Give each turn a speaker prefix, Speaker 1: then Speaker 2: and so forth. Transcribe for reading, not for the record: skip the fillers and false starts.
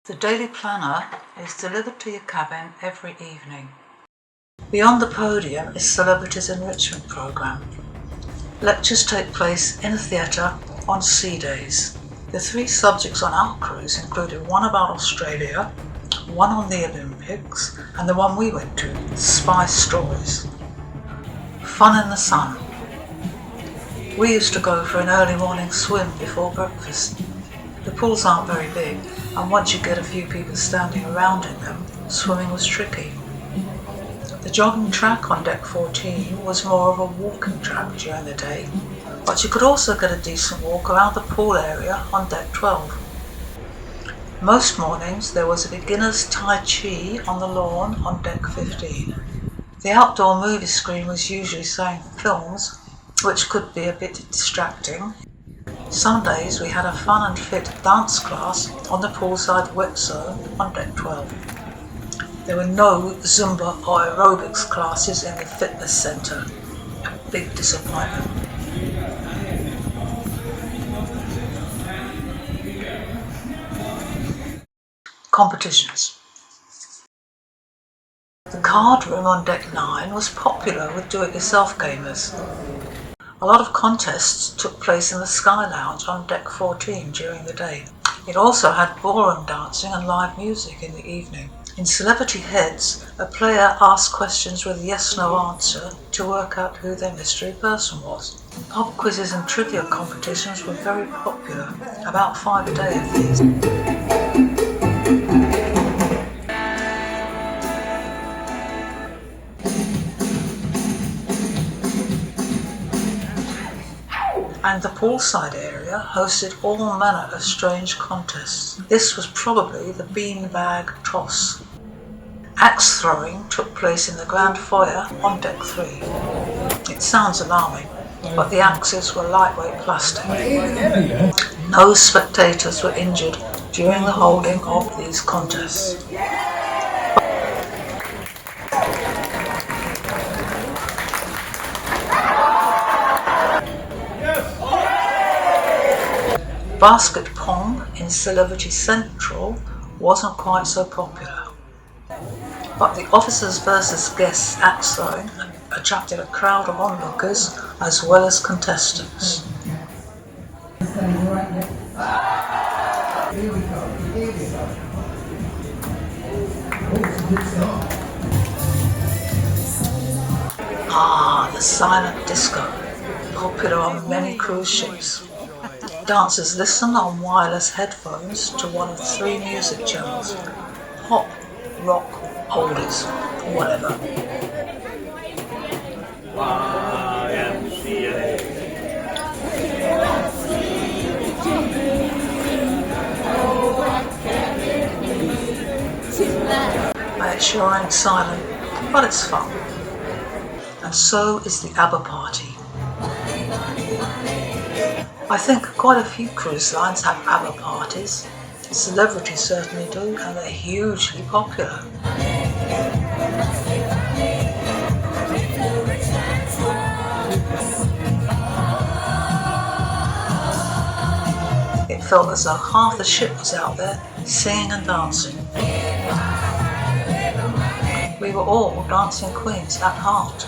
Speaker 1: The daily planner is delivered to your cabin every evening. Beyond the Podium is Celebrity's enrichment program. Lectures take place in a theatre on sea days. The three subjects on our cruise included one about Australia, one on the Olympics, and the one we went to, Spy Stories. Fun in the sun. We used to go for an early morning swim before breakfast. The pools aren't very big, and once you get a few people standing around in them, swimming was tricky. The jogging track on deck 14 was more of a walking track during the day, but you could also get a decent walk around the pool area on deck 12. Most mornings there was a beginner's Tai Chi on the lawn on deck 15. The outdoor movie screen was usually showing films, which could be a bit distracting. Some days we had a fun and fit dance class on the poolside wet zone on deck 12. There were no Zumba or aerobics classes in the fitness centre. A big disappointment. Competitions. The card room on deck 9 was popular with do-it-yourself gamers. A lot of contests took place in the Sky Lounge on deck 14 during the day. It also had ballroom dancing and live music in the evening. In Celebrity Heads, a player asked questions with a yes-no answer to work out who their mystery person was. Pub quizzes and trivia competitions were very popular, about 5 a day of these. And the poolside area hosted all manner of strange contests. This was probably the beanbag toss. Axe throwing took place in the grand foyer on deck 3. It sounds alarming, but the axes were lightweight plastic. No spectators were injured during the holding of these contests. Basket Pong in Celebrity Central wasn't quite so popular, but the officers versus guests axe throwing attracted a crowd of onlookers as well as contestants. The silent disco, popular on many cruise ships. Dancers listen on wireless headphones to one of 3 music channels: pop, rock, oldies, whatever. It sure ain't silent, but it's fun. And so is the ABBA Party. I think quite a few cruise lines have ABBA parties. Celebrity certainly do, and they're hugely popular. It felt as though half the ship was out there singing and dancing. We were all dancing queens at heart.